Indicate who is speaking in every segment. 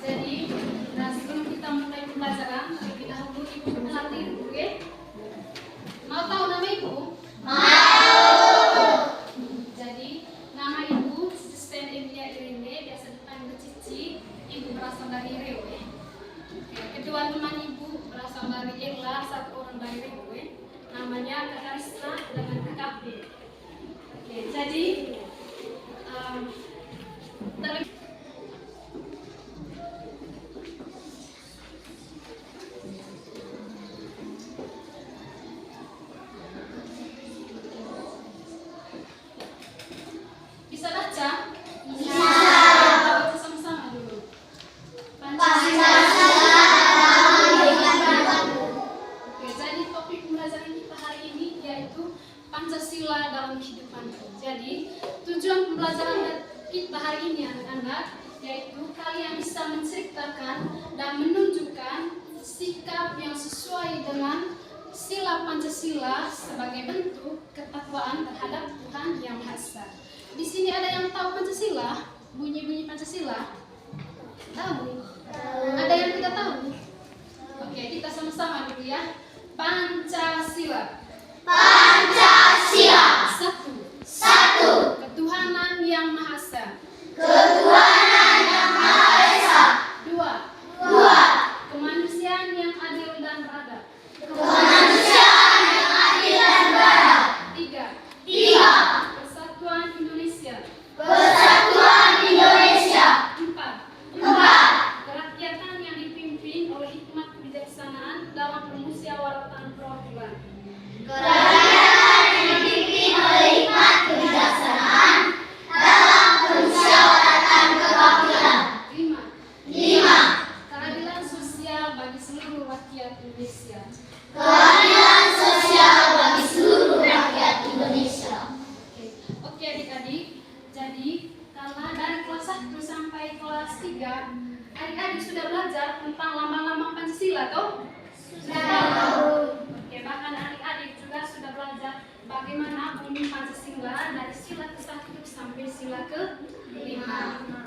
Speaker 1: Jadi, sebelum kita mulai pembelajaran, terlebih dahulu ibu kenal diri dulu, ya. Mau tahu nama ibu? Mau. Jadi, nama ibu Sisten Emilia Irene, biasa dipanggil Cici. Ibu berasal dari Riau, ya. Kedua teman ibu berasal dari Ella, satu orang dari Riau, ya. Namanya Kak Karista dengan Kak Kapi. Jadi bisa baca? Bisa. Baca sama-sama dulu. Jadi topik pembelajaran kita hari ini yaitu Pancasila dalam kehidupanku. Jadi tujuan pembelajaran kita hari ini anak-anak yaitu kalian bisa menceritakan dan menunjukkan sikap yang sesuai dengan sila Pancasila sebagai bentuk ketakwaan terhadap Tuhan Yang Maha Esa. Di sini ada yang tahu Pancasila? Bunyi-bunyi Pancasila? Tahu? Ada yang tidak tahu? Oke, kita sama-sama dulu ya. Pancasila.
Speaker 2: Pancasila.
Speaker 1: Satu. Ketuhanan Yang Maha Esa.
Speaker 2: Ketuhanan Yang Maha Esa.
Speaker 1: Dua.
Speaker 2: Dua.
Speaker 1: Kemanusiaan yang adil dan beradab.
Speaker 2: Kemanusiaan yang adil dan beradab.
Speaker 1: Tiga.
Speaker 2: Tiga.
Speaker 1: Persatuan Indonesia.
Speaker 2: Persatuan Indonesia.
Speaker 1: Empat.
Speaker 2: Empat.
Speaker 1: Kerakyatan yang dipimpin oleh hikmat kebijaksanaan dalam permusyawaratan perwakilan.
Speaker 2: Kerakyatan yang dipimpin oleh hikmat kebijaksanaan dalam permusyawaratan perwakilan.
Speaker 1: Lima.
Speaker 2: Lima.
Speaker 1: Keadilan sosial bagi seluruh rakyat Indonesia.
Speaker 2: Keadilan sosial bagi seluruh rakyat Indonesia.
Speaker 1: Oke adik-adik, jadi karena dari kelas 1 sampai kelas 3 adik-adik sudah belajar tentang lambang-lambang Pancasila toh? Sudah. Oke, bahkan adik-adik juga sudah belajar bagaimana bunyi Pancasila dari sila ke-1 sampai sila ke-5.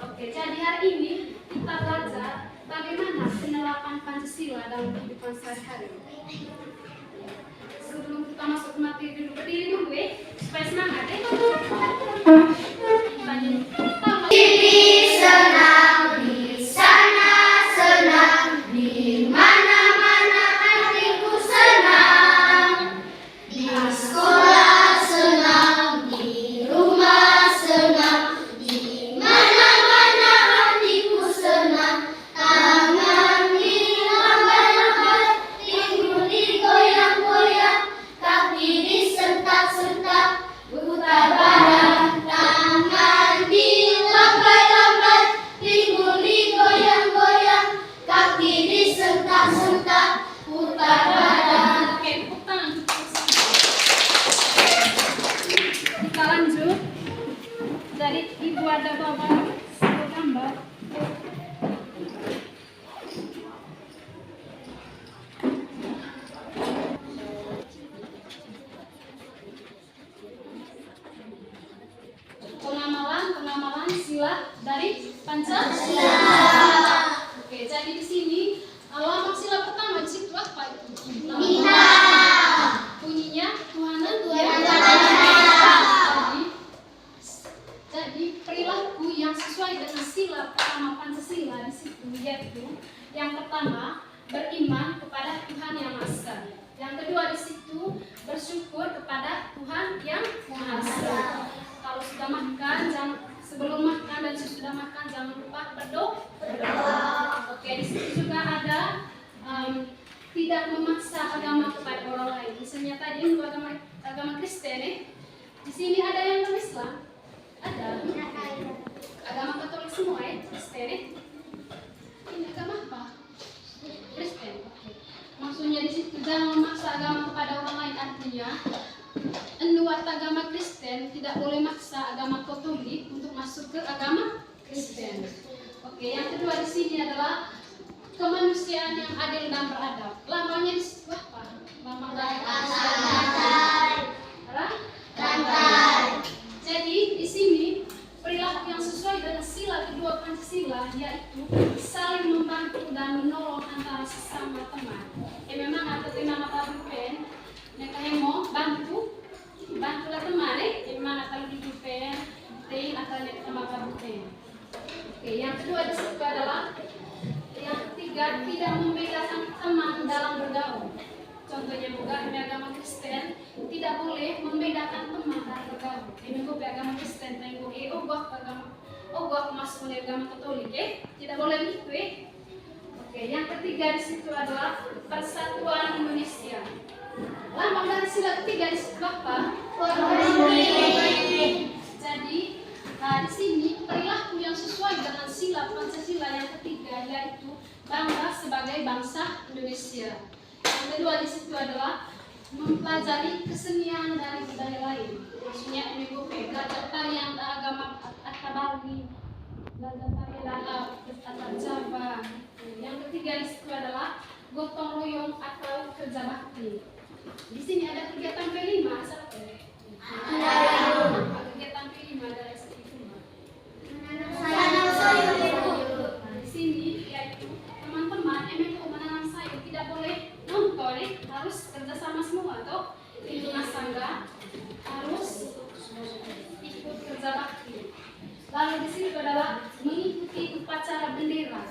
Speaker 1: Oke, jadi hari ini kita belajar bagaimana penerapan Pancasila dalam kehidupan sehari-hari. Sebelum kita masuk ke materi dulu, berdiri dulu ya, supaya semangat ya.
Speaker 2: Di senang, di sana senang, di mana-mana hatiku senang. Di sekolah senang, di rumah senang, di mana-mana hatiku senang. Tangan dilambai-lambai, pinggul digoyang-goyang, kaki di
Speaker 1: sila dari Pancasila. Oke, jadi di sini lambang sila pertama di situ apa itu?
Speaker 2: Bintang.
Speaker 1: Bunyinya Tuhanan. Jadi perilaku yang sesuai dengan sila pertama Pancasila di situ yaitu yang pertama beriman kepada Tuhan yang Maha Esa. Yang kedua di situ bersyukur kepada Tuhan yang Maha Esa. Kalau sudah makan, sebelum makan dan sesudah makan jangan lupa berdoa. Oke, di situ juga ada tidak memaksa agama kepada orang lain. Misalnya tadi itu agama Kristen, di sini ada yang non-Islam, ada agama Katolik semua Kristen. Ini agama apa? Kristen. Oke. Maksudnya di situ jangan memaksa agama kepada orang lain, artinya buat agama Kristen tidak boleh maksa agama Katolik untuk masuk ke agama Kristen. Oke, yang kedua di sini adalah kemanusiaan yang adil dan beradab. Lambangnya di situ apa? Lambang dari rantai. Jadi di sini perilaku yang sesuai dengan sila kedua Pancasila yaitu saling membantu dan menolong antara sesama teman. Memang atau tema mata bupen, mereka mau bantulah teman memang atau di bupen, atau mereka mata bupen. Oke, yang kedua di situ adalah yang ketiga tidak membedakan teman dalam bergaul. Contohnya juga di agama Kristen tidak boleh membedakan teman dalam bergaul. Ini gue agama Kristen, tengok gua masuk ke agama Katolik, tidak boleh gitu. Oke, yang ketiga di situ adalah Persatuan Indonesia. Lambang dari sila ketiga di situ apa? Jadi di sini perilaku yang sesuai dengan sila Pancasila yang ketiga yaitu bangga sebagai bangsa Indonesia. Yang kedua di situ adalah mempelajari kesenian dari budaya lain. Maksudnya MGP, belajar tarian agama Atabawi, belajar tari Lalap, Adat Jawa. Yang ketiga di situ adalah gotong royong atau kerja bakti. Di sini ada kegiatan P5, satu. Kegiatan P5 dari di sini yaitu teman-teman MNU menanam sayur tidak boleh nonton, harus kerjasama semua toh. Itu nasangga harus ikut kerja bakti. Lalu di sini adalah mengikuti upacara bendera.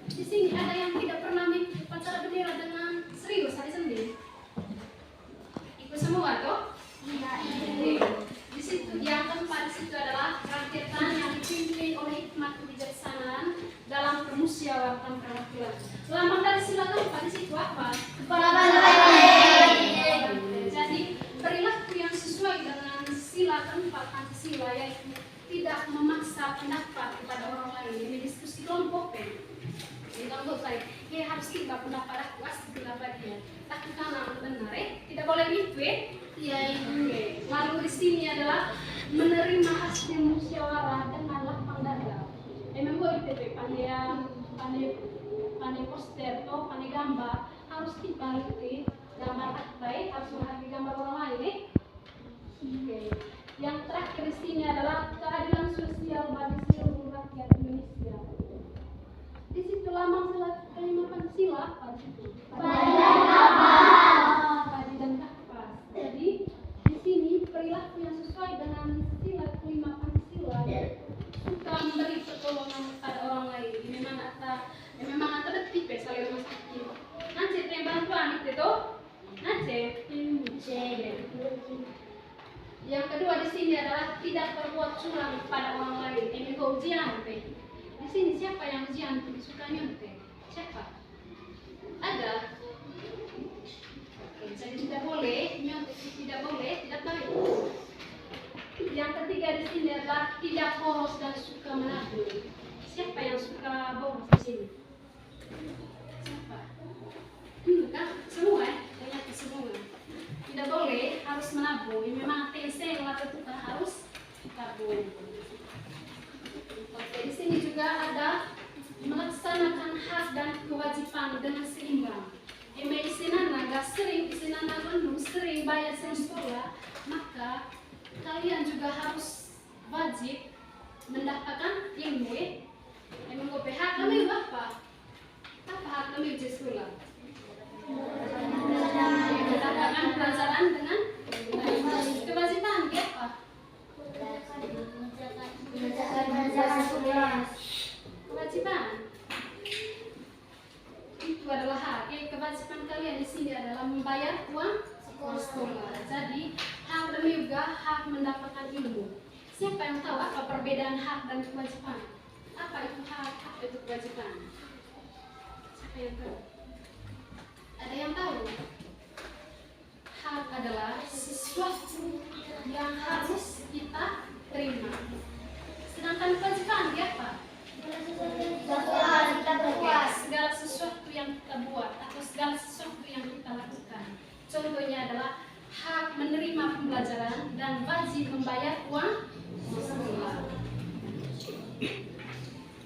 Speaker 1: Di sini ada yang tidak pernah mengikuti upacara bendera dengan serius hari Senin. Ikut semua toh? Di situ yang keempat di situ adalah rakyatan yang dipimpin oleh hikmat kebijaksanaan dalam permusyawaratan perwakilan. Lambang dari sila keempat di situ apa? Jadi perilaku yang sesuai dengan sila keempat Pancasila yaitu tidak memaksa pendapat kepada orang lain. Ini diskusi kelompok Ini kelompok baik. Harus kita pendapat aku, asli pendapat dia. Tapi karena benar tidak boleh gitu Lalu di sini adalah menerima hasil musyawarah dengan lapang dada. Memang itu pandai poster atau pandai gambar harus kita gambar baik harus menghargai gambar orang lain. Yang terakhir di sini adalah keadilan sosial bagi seluruh rakyat Indonesia. Di situ lambang sila kelima Pancasila apa di situ? Padi dan kapas. Jadi di sini perilaku yang sesuai dengan sila kelima Pancasila suka memberi pertolongan kepada orang lain. Memang ada betul saling membantu. Nanti yang bantuan itu nanti. Yang kedua di sini adalah tidak berbuat curang kepada orang lain. Ini ujian Di sini siapa yang ujian suka nyontek? Siapa? Ada. Oke, jadi tidak boleh nyontek, tidak boleh, tidak baik. Yang ketiga di sini adalah tidak boros dan suka menabung. Siapa yang suka boros di sini? Siapa? Kan? Semua ternyata semua. Tidak boleh, harus menabung. Memang TC yang harus tabung. Oke, di sini juga ada melaksanakan hak dan kewajiban dengan seimbang. Isinana gak sering, isinana sering bayar sekolah, maka kalian juga harus wajib sekolah. Jadi hak dan juga hak mendapatkan ilmu. Siapa yang tahu apa perbedaan hak dan kewajiban? Apa itu hak, apa itu kewajiban? Siapa yang tahu? Ada yang tahu? Hak adalah sesuatu yang harus kita terima. Sedangkan kewajiban dia apa? Segala sesuatu yang kita buat atau segala sesuatu yang kita lakukan. Contohnya adalah hak menerima pembelajaran dan wajib membayar uang sekolah.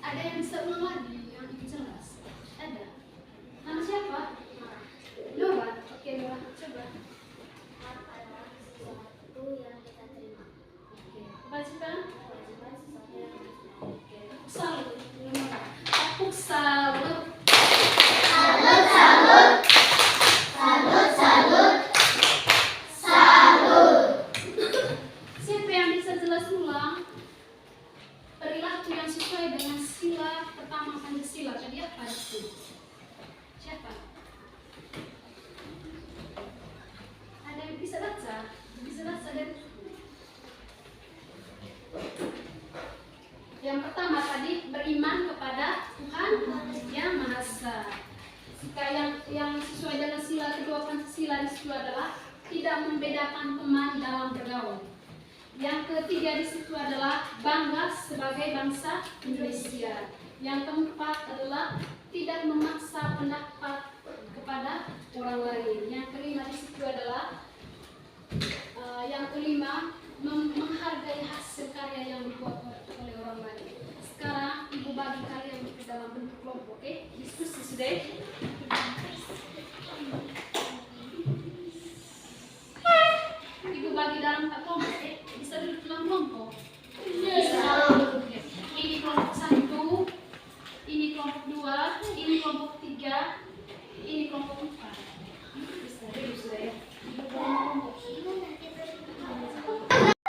Speaker 1: Ada yang bisa ulang lagi yang lebih jelas? Ada. Nama siapa? Nora. Oke, Nora, coba.
Speaker 2: Sesuatu yang kita terima.
Speaker 1: Oke, kewajiban? Oke, salut. Nora. Tepuk salut.
Speaker 2: Salut, salut. Salut, salut. Salut.
Speaker 1: Siapa yang bisa jelas ulang? Perilaku yang sesuai dengan sila pertama Pancasila tadi apa itu? Siapa? Ada yang bisa baca? Bisa baca dari yang pertama tadi beriman kepada Tuhan Yang Maha Esa. Jika yang sesuai dengan sila kedua Pancasila di situ adalah tidak membedakan teman dalam bergaul. Yang ketiga di situ adalah bangga sebagai bangsa Indonesia. Yang keempat adalah tidak memaksa pendapat kepada orang lain. Yang kelima di situ adalah menghargai hasil karya yang dibuat oleh orang lain. Sekarang ibu bagi kalian ke dalam bentuk kelompok, oke? Diskusi sudah. Ibu bagi dalam kelompok, bisa duduk dalam kelompok. Bisa. Oke. Ini kelompok 1, ini kelompok 2, ini kelompok 3, ini kelompok 4. Bisa duduk sudah ya. Ibu dalam kelompok.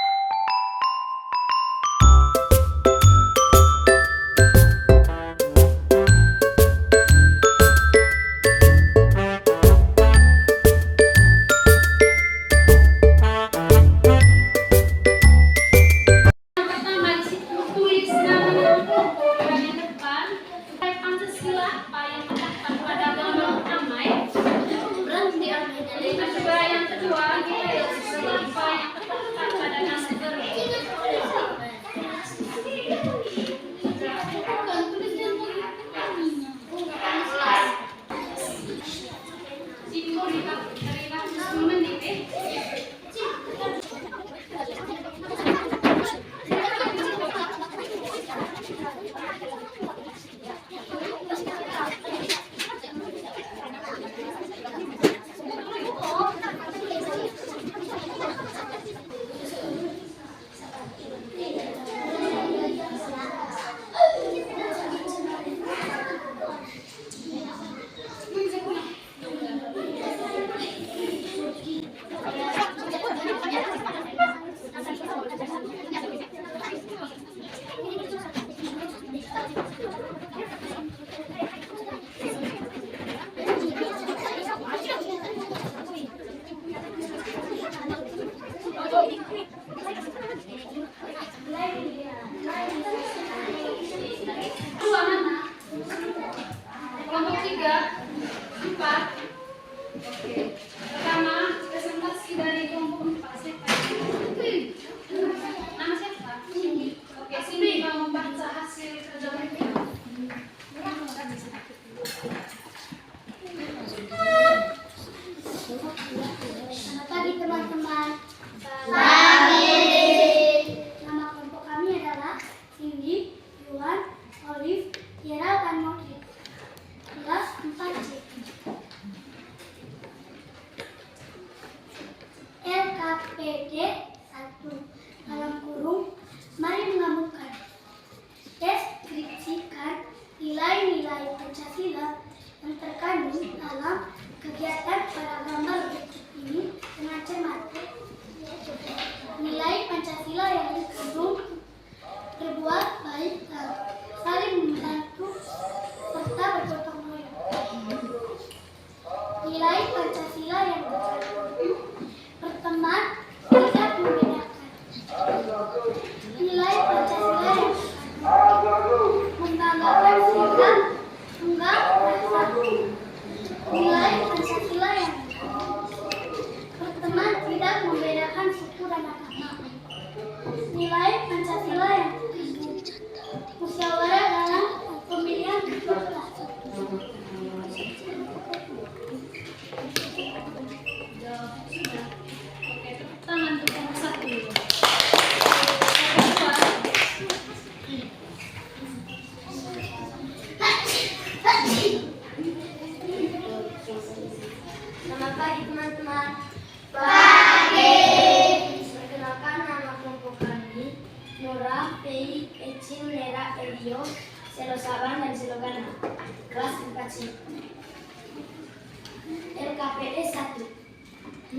Speaker 2: Nilai Pancasila yang terkandung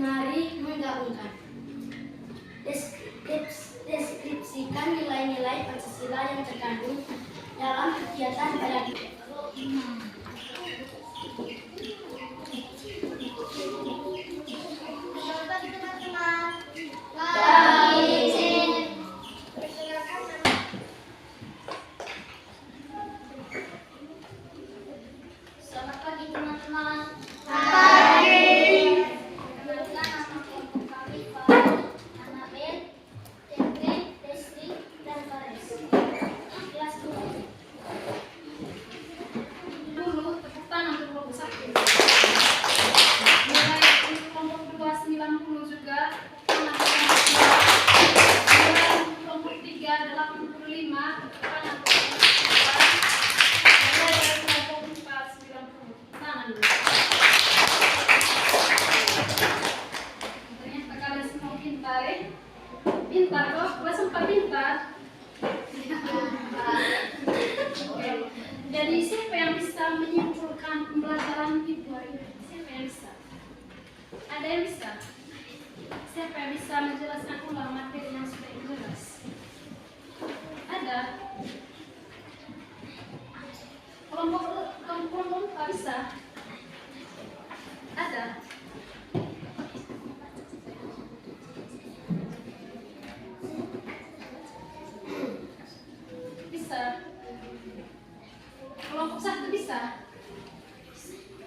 Speaker 1: Mari menggabungkan. Deskripsikan nilai-nilai Pancasila yang terkandung dalam kegiatan bela diri.
Speaker 2: Selamat pagi teman-teman. Perkenalkan nama kelompok kami Farah, Anabel, Tempe, Destri, dan Fares. Kelas 2.
Speaker 1: Dulu tepuk tangan untuk kelompok 1. Nilai kelompok 2 90 juga. Tangan kelompok 3 85. Tangan kelompok 4 90. Tangan dulu. Ternyata kalian semua pintar ya. Pintar kok, kelas 4 pintar. Oke. Jadi siapa yang bisa menyimpulkan pembelajaran itu hari ini? Siapa yang bisa? Ada yang bisa? Siapa yang bisa menjelaskan ulang materi yang sudah jelas? Ada? Kelompok tak bisa? Ada? Bisa? Kelompok 1 bisa?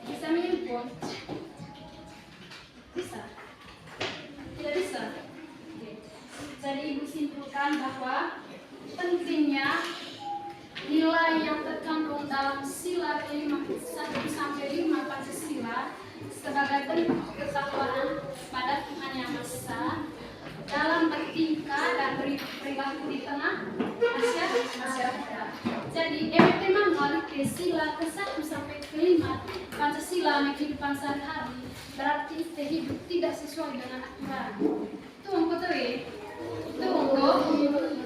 Speaker 1: Bisa menyimpul? Bisa? Tidak bisa? Oke. Jadi ibu simpulkan bahwa pentingnya nilai yang terkandung dalam sila kelima 1 sampai 5 Pancasila sebagai bentuk ketakwaan pada Tuhan Yang Maha Esa dalam bertingkah dan perilaku di tengah masyarakat. Jadi MT manual ke sila ke-1 sampai ke-5 Pancasila kehidupan sehari-hari berarti kita hidup tidak sesuai dengan aturan. Tunggu tuh ya. Tunggu.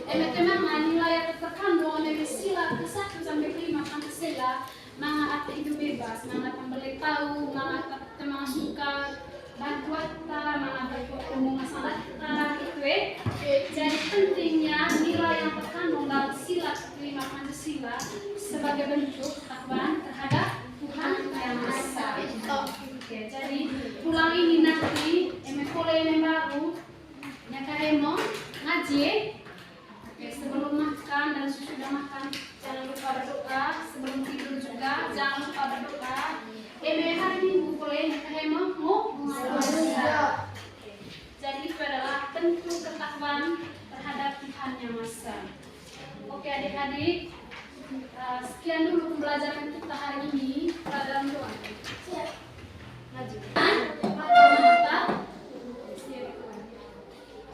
Speaker 1: MT manual nilai yang terkandung dari sila ke-1 sampai ke-5 Pancasila mangat hidup bebas, mangat membeli tahu, mangat teman suka bantu kita, mangat bertemu masalah kita, gitu ya. Jadi pentingnya nilai yang terkandung dalam sila ke-5 Pancasila sebagai bentuk ketakwaan terhadap Tuhan Yang Maha Esa. Oke, jadi pulang ini nanti emekole baru nyakahemo ngaji. Oke, sebelum makan dan sesudah makan jangan lupa berdoa, sebelum tidur juga jangan lupa berdoa. Hari Minggu boleh nyakahemo jadi itu adalah bentuk ketakwaan terhadap Tuhan Yang Maha Esa. Oke adik-adik, sekian dulu pembelajaran kita hari ini. Kita dalam doa. Siap. Maju.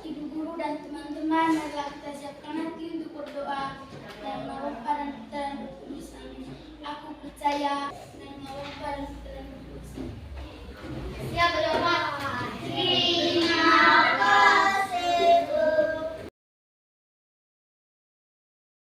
Speaker 2: Ibu guru dan teman-teman, marilah kita siapkan hati untuk berdoa.